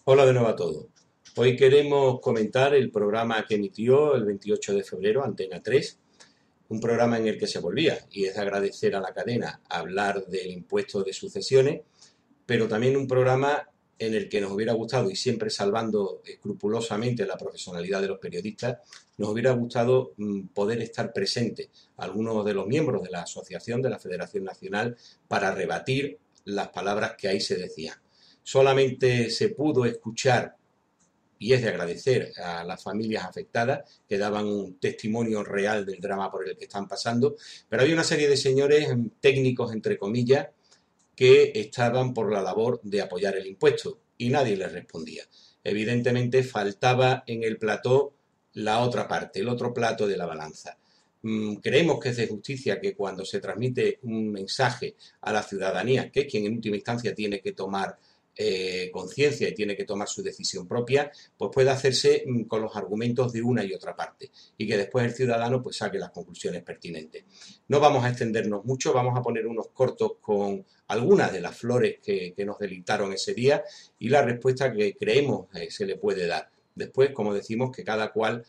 Hola de nuevo a todos. Hoy queremos comentar el programa que emitió el 28 de febrero Antena 3, un programa en el que se volvía, y es de agradecer a la cadena, hablar del impuesto de sucesiones, pero también un programa en el que nos hubiera gustado, y siempre salvando escrupulosamente la profesionalidad de los periodistas, nos hubiera gustado poder estar presentes algunos de los miembros de la asociación, de la Federación Nacional, para rebatir las palabras que ahí se decían. Solamente se pudo escuchar, y es de agradecer a las familias afectadas que daban un testimonio real del drama por el que están pasando, pero había una serie de señores técnicos, entre comillas, que estaban por la labor de apoyar el impuesto y nadie les respondía. Evidentemente faltaba en el plató la otra parte, el otro plato de la balanza. Creemos que es de justicia que cuando se transmite un mensaje a la ciudadanía, que es quien en última instancia tiene que tomar conciencia y tiene que tomar su decisión propia, pues puede hacerse con los argumentos de una y otra parte y que después el ciudadano pues saque las conclusiones pertinentes. No vamos a extendernos mucho, vamos a poner unos cortos con algunas de las flores que nos delitaron ese día y la respuesta que creemos se le puede dar. Después, como decimos, que cada cual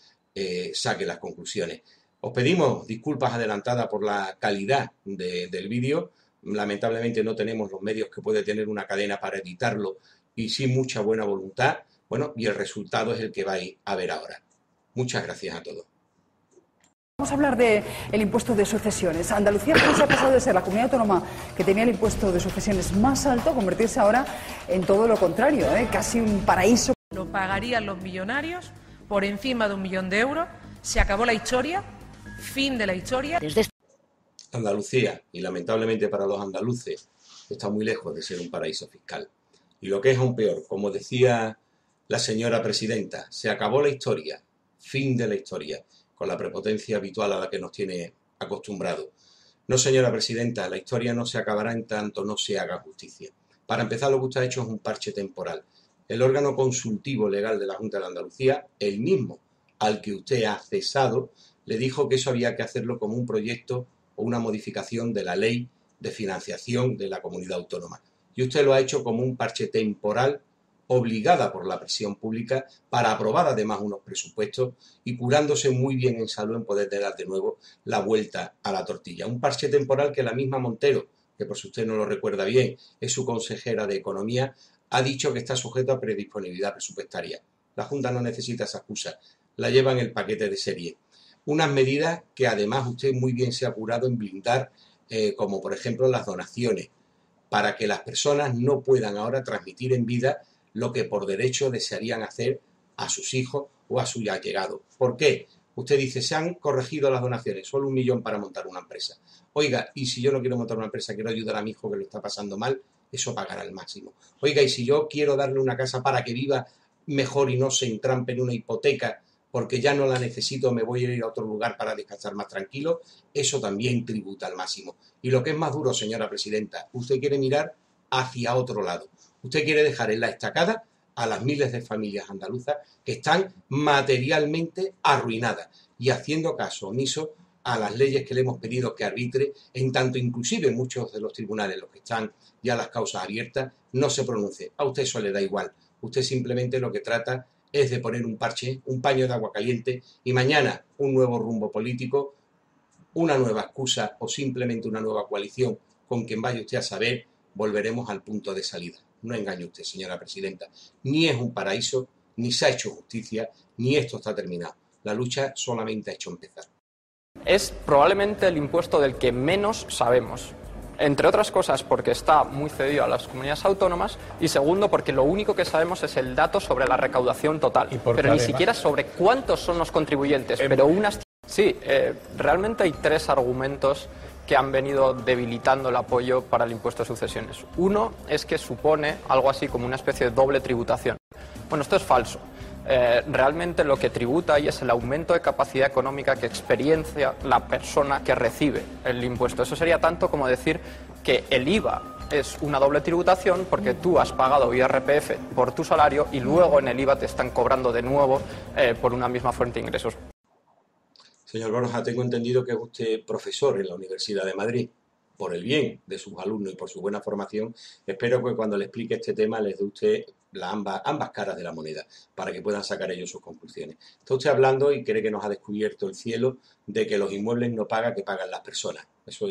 saque las conclusiones. Os pedimos disculpas adelantadas por la calidad del vídeo. Lamentablemente no tenemos los medios que puede tener una cadena para editarlo y sin mucha buena voluntad. Bueno, y el resultado es el que vais a ver ahora. Muchas gracias a todos. Vamos a hablar del impuesto de sucesiones. Andalucía se ha pasado de ser la comunidad autónoma que tenía el impuesto de sucesiones más alto a convertirse ahora en todo lo contrario, casi un paraíso. Lo pagarían los millonarios por encima de 1 millón de euros. Se acabó la historia, fin de la historia. Andalucía, y lamentablemente para los andaluces, está muy lejos de ser un paraíso fiscal. Y lo que es aún peor, como decía la señora presidenta, se acabó la historia, fin de la historia, con la prepotencia habitual a la que nos tiene acostumbrados. No, señora presidenta, la historia no se acabará en tanto no se haga justicia. Para empezar, lo que usted ha hecho es un parche temporal. El órgano consultivo legal de la Junta de Andalucía, el mismo al que usted ha cesado, le dijo que eso había que hacerlo como un proyecto o una modificación de la ley de financiación de la comunidad autónoma. Y usted lo ha hecho como un parche temporal obligada por la presión pública para aprobar además unos presupuestos y curándose muy bien en salud en poder dar de nuevo la vuelta a la tortilla. Un parche temporal que la misma Montero, que por si usted no lo recuerda bien, es su consejera de Economía, ha dicho que está sujeto a predisponibilidad presupuestaria. La Junta no necesita esa excusa, la lleva en el paquete de serie. Unas medidas que además usted muy bien se ha curado en blindar, como por ejemplo las donaciones, para que las personas no puedan ahora transmitir en vida lo que por derecho desearían hacer a sus hijos o a sus allegados. ¿Por qué? Usted dice, se han corregido las donaciones, solo 1 millón para montar una empresa. Oiga, y si yo no quiero montar una empresa, quiero ayudar a mi hijo que lo está pasando mal, eso pagará el máximo. Oiga, y si yo quiero darle una casa para que viva mejor y no se entrampe en una hipoteca, porque ya no la necesito, me voy a ir a otro lugar para descansar más tranquilo, eso también tributa al máximo. Y lo que es más duro, señora presidenta, usted quiere mirar hacia otro lado. Usted quiere dejar en la estacada a las miles de familias andaluzas que están materialmente arruinadas y haciendo caso omiso a las leyes que le hemos pedido que arbitre, en tanto inclusive muchos de los tribunales, los que están ya las causas abiertas, no se pronuncien. A usted eso le da igual. Usted simplemente lo que trata es de poner un parche, un paño de agua caliente y mañana un nuevo rumbo político, una nueva excusa o simplemente una nueva coalición con quien vaya usted a saber, volveremos al punto de salida. No engañe usted, señora presidenta. Ni es un paraíso, ni se ha hecho justicia, ni esto está terminado. La lucha solamente ha hecho empezar. Es probablemente el impuesto del que menos sabemos. Entre otras cosas porque está muy cedido a las comunidades autónomas y segundo porque lo único que sabemos es el dato sobre la recaudación total, pero ni siquiera sobre cuántos son los contribuyentes. Pero sí, realmente hay 3 argumentos que han venido debilitando el apoyo para el impuesto de sucesiones. Uno es que supone algo así como una especie de doble tributación. Bueno, esto es falso. Realmente lo que tributa ahí es el aumento de capacidad económica que experiencia la persona que recibe el impuesto. Eso sería tanto como decir que el IVA es una doble tributación porque tú has pagado IRPF por tu salario y luego en el IVA te están cobrando de nuevo por una misma fuente de ingresos. Señor Borja, tengo entendido que es usted profesor en la Universidad de Madrid. Por el bien de sus alumnos y por su buena formación, espero que cuando le explique este tema les dé usted ambas caras de la moneda para que puedan sacar ellos sus conclusiones. Está usted hablando y cree que nos ha descubierto el cielo de que los inmuebles no pagan, que pagan las personas. Eso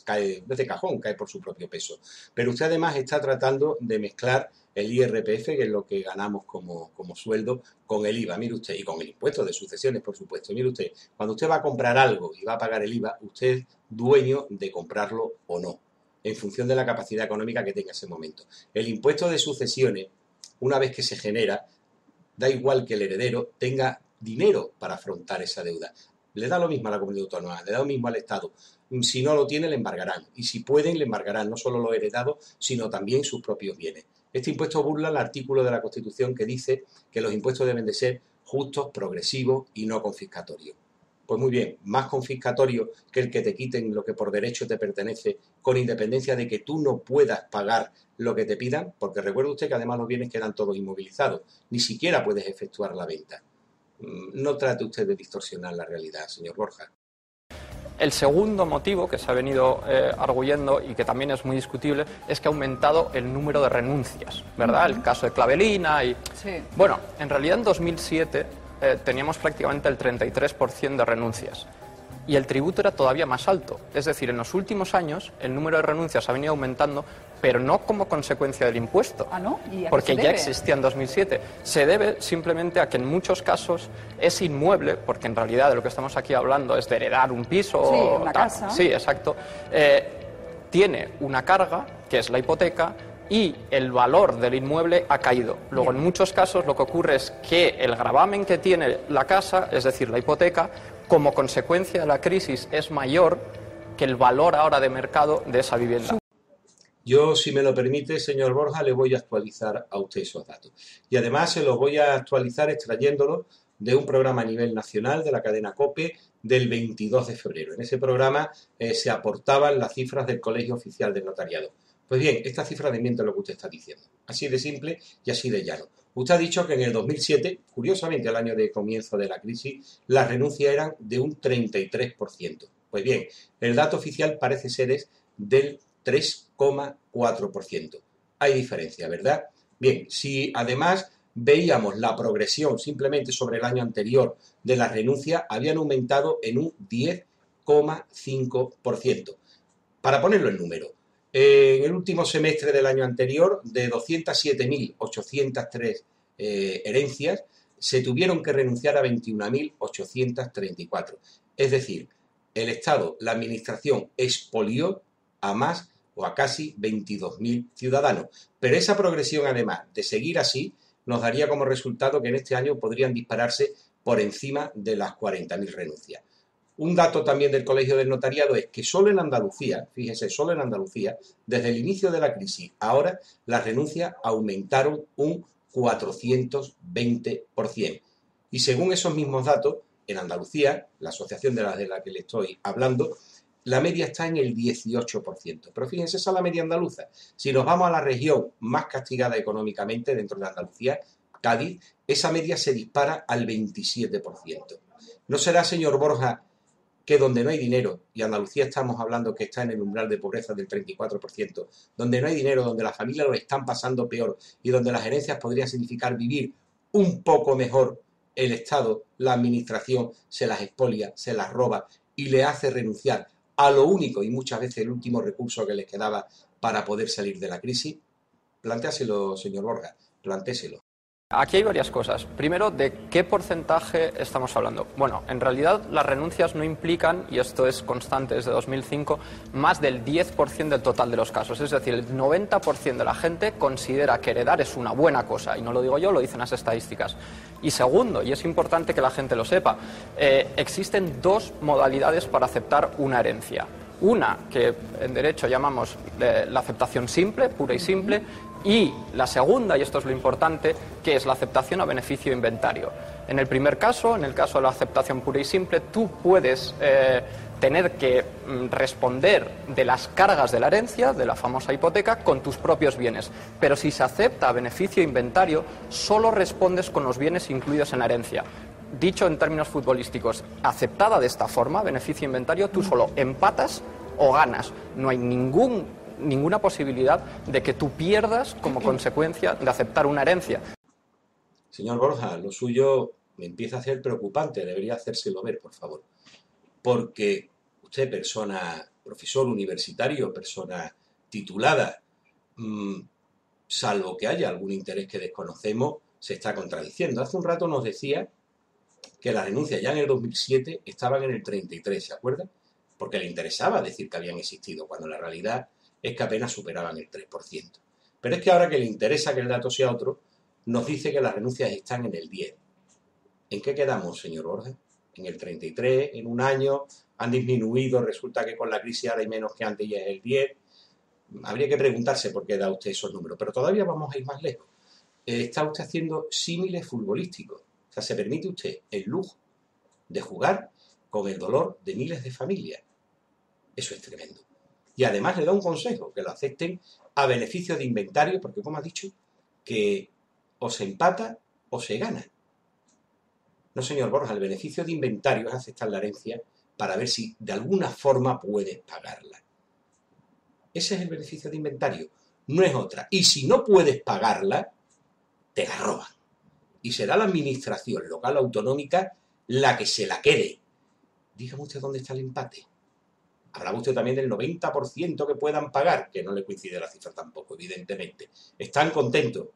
cae de cajón, cae por su propio peso. Pero usted además está tratando de mezclar el IRPF, que es lo que ganamos como sueldo, con el IVA, mire usted, y con el impuesto de sucesiones, por supuesto. Mire usted, cuando usted va a comprar algo y va a pagar el IVA, usted es dueño de comprarlo o no, en función de la capacidad económica que tenga ese momento. El impuesto de sucesiones, una vez que se genera, da igual que el heredero tenga dinero para afrontar esa deuda. Le da lo mismo a la comunidad autónoma, le da lo mismo al Estado. Si no lo tiene, le embargarán. Y si pueden, le embargarán no solo los heredados, sino también sus propios bienes. Este impuesto burla el artículo de la Constitución que dice que los impuestos deben de ser justos, progresivos y no confiscatorios. Pues muy bien, más confiscatorio que el que te quiten lo que por derecho te pertenece, con independencia de que tú no puedas pagar lo que te pidan, porque recuerde usted que además los bienes quedan todos inmovilizados, ni siquiera puedes efectuar la venta. No trate usted de distorsionar la realidad, señor Borja. El segundo motivo que se ha venido arguyendo y que también es muy discutible es que ha aumentado el número de renuncias, ¿verdad? El caso de Clavelina y... Sí. Bueno, en realidad en 2007 teníamos prácticamente el 33% de renuncias y el tributo era todavía más alto. Es decir, en los últimos años el número de renuncias ha venido aumentando, pero no como consecuencia del impuesto. ¿Ah, no? ¿Y a qué porque se ya debe? existía en 2007. Se debe simplemente a que en muchos casos es inmueble, porque en realidad de lo que estamos aquí hablando es de heredar un piso. Sí, una casa. Sí, exacto. Tiene una carga, que es la hipoteca, y el valor del inmueble ha caído. Luego, en muchos casos, lo que ocurre es que el gravamen que tiene la casa, es decir, la hipoteca, como consecuencia de la crisis es mayor que el valor ahora de mercado de esa vivienda. Yo, si me lo permite, señor Borja, le voy a actualizar a usted esos datos. Y además se los voy a actualizar extrayéndolos de un programa a nivel nacional de la cadena COPE del 22 de febrero. En ese programa se aportaban las cifras del Colegio Oficial del Notariado. Pues bien, esta cifra desmiente lo que usted está diciendo. Así de simple y así de llano. Usted ha dicho que en el 2007, curiosamente el año de comienzo de la crisis, las renuncias eran de un 33%. Pues bien, el dato oficial parece ser es del 3,4%. Hay diferencia, ¿verdad? Bien, si además veíamos la progresión simplemente sobre el año anterior de las renuncias, habían aumentado en un 10,5%. Para ponerlo en número, en el último semestre del año anterior, de 207.803 herencias, se tuvieron que renunciar a 21.834. Es decir, el Estado, la Administración, expolió a más o a casi 22.000 ciudadanos. Pero esa progresión, además de seguir así, nos daría como resultado que en este año podrían dispararse por encima de las 40.000 renuncias. Un dato también del Colegio del Notariado es que solo en Andalucía, fíjese, solo en Andalucía, desde el inicio de la crisis, ahora las renuncias aumentaron un 420%. Y según esos mismos datos, en Andalucía, la asociación de la que le estoy hablando, la media está en el 18%. Pero fíjense, esa es la media andaluza. Si nos vamos a la región más castigada económicamente dentro de Andalucía, Cádiz, esa media se dispara al 27%. ¿No será, señor Borja, que donde no hay dinero, y Andalucía estamos hablando que está en el umbral de pobreza del 34%, donde no hay dinero, donde las familias lo están pasando peor y donde las herencias podrían significar vivir un poco mejor, el Estado, la Administración, se las expolia, se las roba y le hace renunciar a lo único y muchas veces el último recurso que les quedaba para poder salir de la crisis? Plantéaselo, señor Borja, plantéselo. Aquí hay varias cosas. Primero, ¿de qué porcentaje estamos hablando? Bueno, en realidad las renuncias no implican, y esto es constante desde 2005, más del 10% del total de los casos. Es decir, el 90% de la gente considera que heredar es una buena cosa. Y no lo digo yo, lo dicen las estadísticas. Y segundo, y es importante que la gente lo sepa, existen dos modalidades para aceptar una herencia. Una que en derecho llamamos la aceptación simple, pura y simple, y la segunda, y esto es lo importante, que es la aceptación a beneficio de inventario. En el primer caso, en el caso de la aceptación pura y simple, tú puedes tener que responder de las cargas de la herencia, de la famosa hipoteca, con tus propios bienes. Pero si se acepta a beneficio de inventario, solo respondes con los bienes incluidos en la herencia. Dicho en términos futbolísticos, aceptada de esta forma, beneficio de inventario, tú solo empatas o ganas. No hay ningún ninguna posibilidad de que tú pierdas como consecuencia de aceptar una herencia. Señor Borja, lo suyo me empieza a ser preocupante, debería hacérselo ver, por favor. Porque usted, persona, profesor universitario, persona titulada, salvo que haya algún interés que desconocemos, se está contradiciendo. Hace un rato nos decía que las renuncias ya en el 2007 estaban en el 33, ¿se acuerda? Porque le interesaba decir que habían existido, cuando la realidad es que apenas superaban el 3%. Pero es que ahora que le interesa que el dato sea otro, nos dice que las renuncias están en el 10. ¿En qué quedamos, señor Borja? En el 33, en un año, han disminuido, resulta que con la crisis ahora hay menos que antes y es el 10. Habría que preguntarse por qué da usted esos números, pero todavía vamos a ir más lejos. Está usted haciendo símiles futbolísticos. O sea, se permite usted el lujo de jugar con el dolor de miles de familias. Eso es tremendo. Y además le da un consejo, que lo acepten a beneficio de inventario, porque como ha dicho, que o se empata o se gana. No, señor Borja, el beneficio de inventario es aceptar la herencia para ver si de alguna forma puedes pagarla. Ese es el beneficio de inventario, no es otra. Y si no puedes pagarla, te la roban. Y será la administración local autonómica la que se la quede. Dígame usted dónde está el empate. Hablaba usted también del 90% que puedan pagar, que no le coincide la cifra tampoco, evidentemente. Están contentos,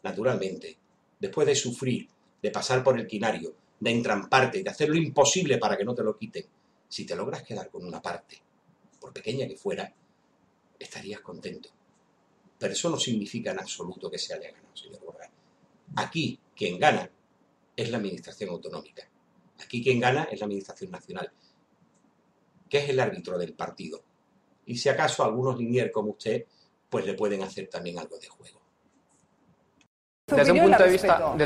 naturalmente, después de sufrir, de pasar por el quinario, de entramparte, de hacer lo imposible para que no te lo quiten. Si te logras quedar con una parte, por pequeña que fuera, estarías contento. Pero eso no significa en absoluto que se haya ganado, señor Borja. Aquí quien gana es la administración autonómica. Aquí quien gana es la administración nacional, que es el árbitro del partido. Y si acaso algunos liniers como usted, pues le pueden hacer también algo de juego. Desde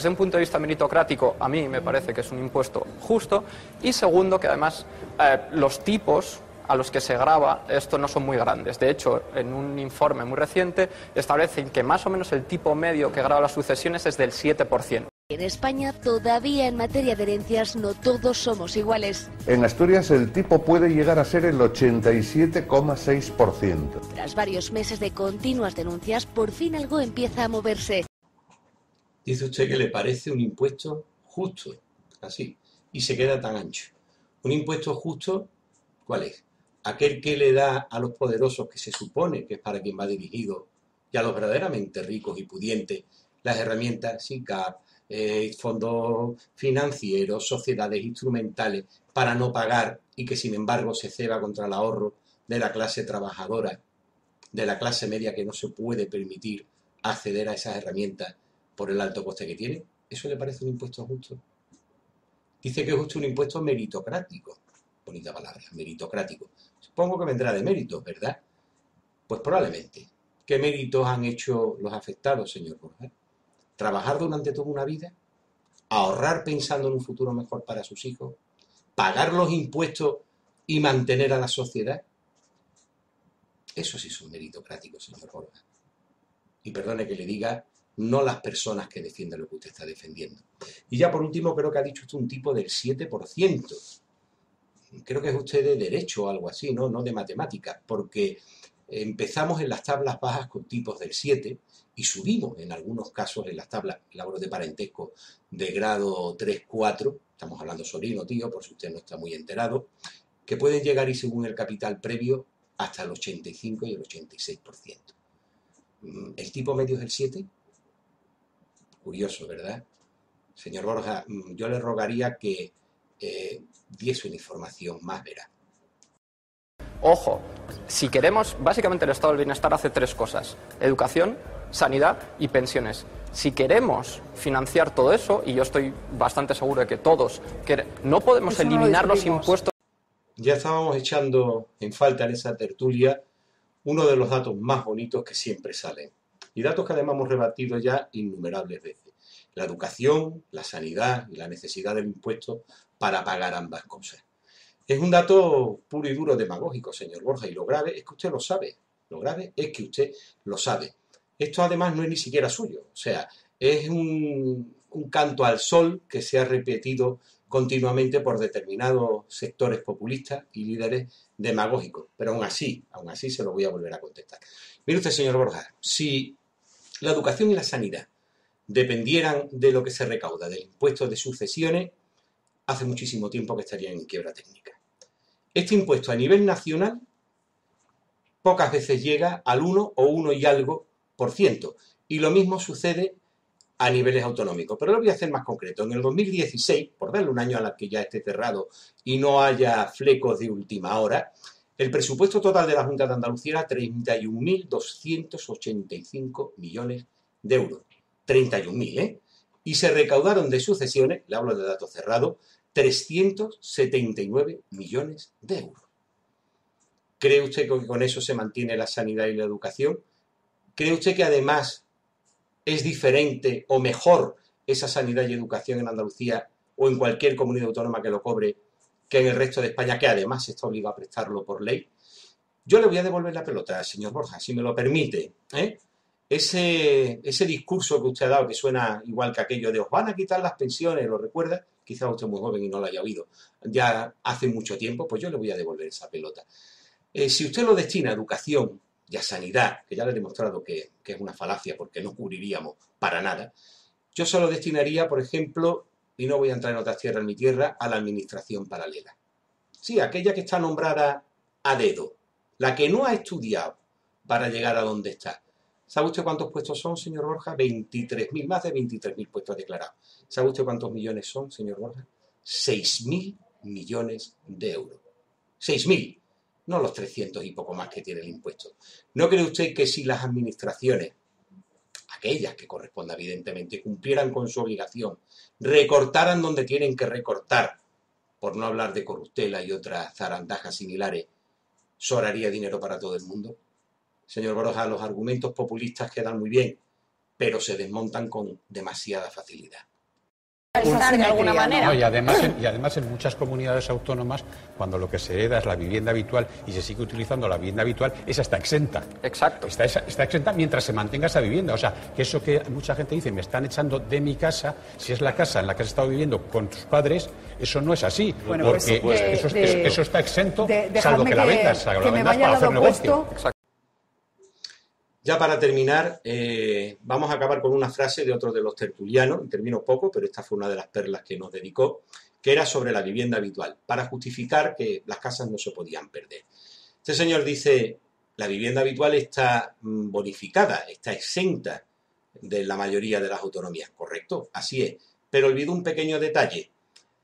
un punto de vista meritocrático, a mí me parece que es un impuesto justo. Y segundo, que además los tipos a los que se grava esto no son muy grandes. De hecho, en un informe muy reciente establecen que más o menos el tipo medio que grava las sucesiones es del 7%. En España todavía en materia de herencias no todos somos iguales. En Asturias el tipo puede llegar a ser el 87,6%. Tras varios meses de continuas denuncias, por fin algo empieza a moverse. Dice usted que le parece un impuesto justo, así, y se queda tan ancho. ¿Un impuesto justo cuál es? Aquel que le da a los poderosos, que se supone que es para quien va dirigido, y a los verdaderamente ricos y pudientes, las herramientas SICAP, fondos financieros, sociedades instrumentales, para no pagar y que sin embargo se ceba contra el ahorro de la clase trabajadora, de la clase media que no se puede permitir acceder a esas herramientas por el alto coste que tiene. ¿Eso le parece un impuesto justo? Dice que es justo un impuesto meritocrático. Bonita palabra, meritocrático. Supongo que vendrá de méritos, ¿verdad? Pues probablemente. ¿Qué méritos han hecho los afectados, señor Borja? ¿Trabajar durante toda una vida? ¿Ahorrar pensando en un futuro mejor para sus hijos? ¿Pagar los impuestos y mantener a la sociedad? Eso sí son meritocráticos, señor Borja. Y perdone que le diga, no las personas que defienden lo que usted está defendiendo. Y ya por último, creo que ha dicho usted un tipo del 7%. Creo que es usted de derecho o algo así, ¿no? No de matemáticas, porque empezamos en las tablas bajas con tipos del 7 y subimos en algunos casos en las tablas, labores de parentesco de grado 3, 4, estamos hablando sobrino, tío, por si usted no está muy enterado, que pueden llegar y según el capital previo hasta el 85 y el 86%. ¿El tipo medio es el 7? Curioso, ¿verdad? Señor Borja, yo le rogaría que diese una información más veraz. Ojo, si queremos, básicamente el estado del bienestar hace tres cosas: educación, sanidad y pensiones. Si queremos financiar todo eso, y yo estoy bastante seguro de que todos, no podemos eliminar los impuestos. Ya estábamos echando en falta en esa tertulia uno de los datos más bonitos que siempre salen, y datos que además hemos rebatido ya innumerables veces: la educación, la sanidad y la necesidad del impuesto para pagar ambas cosas. Es un dato puro y duro demagógico, señor Borja, y lo grave es que usted lo sabe. Lo grave es que usted lo sabe. Esto además no es ni siquiera suyo, o sea, es un canto al sol que se ha repetido continuamente por determinados sectores populistas y líderes demagógicos. Pero aún así se lo voy a volver a contestar. Mire usted, señor Borja, si la educación y la sanidad dependieran de lo que se recauda del impuesto de sucesiones, hace muchísimo tiempo que estarían en quiebra técnica. Este impuesto a nivel nacional pocas veces llega al 1 o 1 y algo %, y lo mismo sucede a niveles autonómicos. Pero lo voy a hacer más concreto. En el 2016, por darle un año a la que ya esté cerrado y no haya flecos de última hora, el presupuesto total de la Junta de Andalucía era 31.285 millones de euros. 31.000, ¿eh? Y se recaudaron de sucesiones, le hablo de datos cerrados, 379 millones de euros. ¿Cree usted que con eso se mantiene la sanidad y la educación? ¿Cree usted que además es diferente o mejor esa sanidad y educación en Andalucía o en cualquier comunidad autónoma que lo cobre que en el resto de España, que además está obligado a prestarlo por ley? Yo le voy a devolver la pelota, señor Borja, si me lo permite, ¿eh? Ese discurso que usted ha dado, que suena igual que aquello de os van a quitar las pensiones, ¿lo recuerda? Quizás usted es muy joven y no lo haya oído ya hace mucho tiempo, pues yo le voy a devolver esa pelota. Si usted lo destina a educación y a sanidad, que ya le he demostrado que es una falacia porque no cubriríamos para nada, yo se lo destinaría, por ejemplo, y no voy a entrar en otras tierras en mi tierra, a la administración paralela. Sí, aquella que está nombrada a dedo, la que no ha estudiado para llegar a donde está. ¿Sabe usted cuántos puestos son, señor Borja? 23.000, más de 23.000 puestos declarados. ¿Sabe usted cuántos millones son, señor Borja? 6.000 millones de euros. 6.000, no los 300 y poco más que tiene el impuesto. ¿No cree usted que si las administraciones, aquellas que corresponda evidentemente, cumplieran con su obligación, recortaran donde tienen que recortar, por no hablar de corruptela y otras zarandajas similares, sobraría dinero para todo el mundo? Señor Borja, los argumentos populistas quedan muy bien, pero se desmontan con demasiada facilidad. De alguna manera. No, y además en muchas comunidades autónomas, cuando lo que se hereda es la vivienda habitual y se sigue utilizando la vivienda habitual, esa está exenta. Exacto. Está exenta mientras se mantenga esa vivienda. O sea, que eso que mucha gente dice, me están echando de mi casa, si es la casa en la que has estado viviendo con tus padres, eso no es así. Bueno, porque eso está exento, salvo que la vendas, para hacer negocio. Exacto. Ya para terminar, vamos a acabar con una frase de otro de los tertulianos, termino poco, pero esta fue una de las perlas que nos dedicó, que era sobre la vivienda habitual, para justificar que las casas no se podían perder. Este señor dice, la vivienda habitual está bonificada, está exenta de la mayoría de las autonomías, correcto, así es, pero olvidó un pequeño detalle.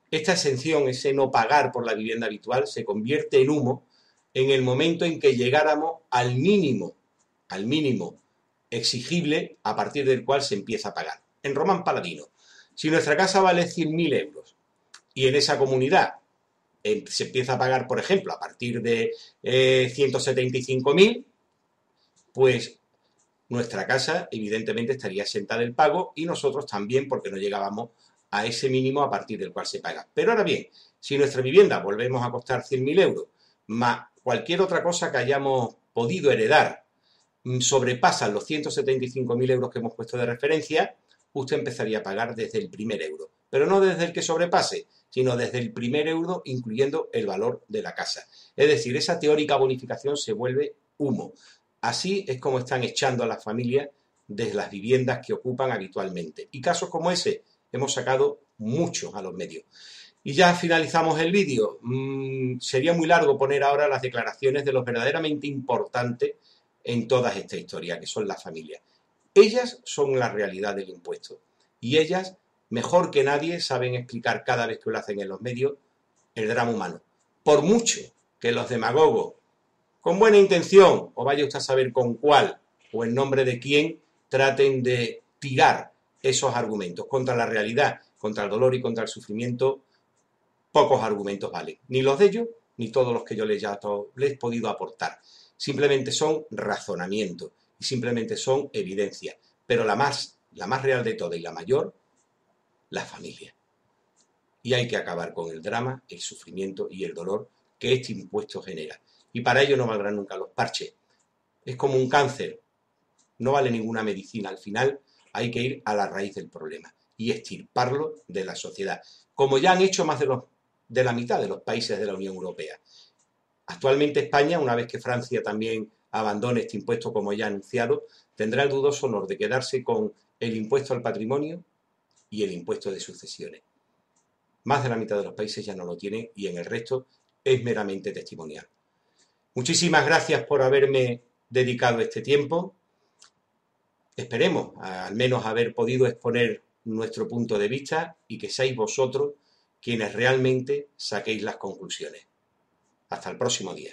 Esta exención, ese no pagar por la vivienda habitual, se convierte en humo en el momento en que llegáramos al mínimo exigible a partir del cual se empieza a pagar. En Román Paladino, si nuestra casa vale 100.000 euros y en esa comunidad se empieza a pagar, por ejemplo, a partir de 175.000, pues nuestra casa evidentemente estaría exenta del pago y nosotros también, porque no llegábamos a ese mínimo a partir del cual se paga. Pero ahora bien, si nuestra vivienda volvemos a costar 100.000 euros, más cualquier otra cosa que hayamos podido heredar sobrepasan los 175.000 euros que hemos puesto de referencia, usted empezaría a pagar desde el primer euro. Pero no desde el que sobrepase, sino desde el primer euro, incluyendo el valor de la casa. Es decir, esa teórica bonificación se vuelve humo. Así es como están echando a las familias de las viviendas que ocupan habitualmente. Y casos como ese hemos sacado muchos a los medios. Y ya finalizamos el vídeo. Sería muy largo poner ahora las declaraciones de los verdaderamente importantes en toda esta historia, que son las familias. Ellas son la realidad del impuesto y ellas, mejor que nadie, saben explicar cada vez que lo hacen en los medios el drama humano. Por mucho que los demagogos, con buena intención, o vaya usted a saber con cuál o en nombre de quién, traten de tirar esos argumentos contra la realidad, contra el dolor y contra el sufrimiento, pocos argumentos valen. Ni los de ellos, ni todos los que yo les he podido aportar. Simplemente son razonamientos y simplemente son evidencias. Pero la más real de todas y la mayor, la familia. Y hay que acabar con el drama, el sufrimiento y el dolor que este impuesto genera. Y para ello no valdrán nunca los parches. Es como un cáncer. No vale ninguna medicina. Al final hay que ir a la raíz del problema. y extirparlo de la sociedad, como ya han hecho más de la mitad de los países de la Unión Europea. Actualmente España, una vez que Francia también abandone este impuesto como ya ha anunciado, tendrá el dudoso honor de quedarse con el impuesto al patrimonio y el impuesto de sucesiones. Más de la mitad de los países ya no lo tienen y en el resto es meramente testimonial. Muchísimas gracias por haberme dedicado este tiempo. Esperemos al menos haber podido exponer nuestro punto de vista y que seáis vosotros quienes realmente saquéis las conclusiones. Hasta el próximo día.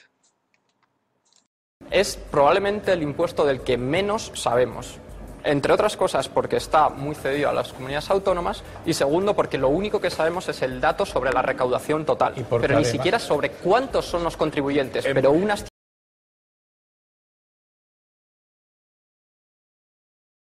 Es probablemente el impuesto del que menos sabemos. Entre otras cosas porque está muy cedido a las comunidades autónomas y segundo porque lo único que sabemos es el dato sobre la recaudación total, pero ni siquiera sobre cuántos son los contribuyentes, pero unas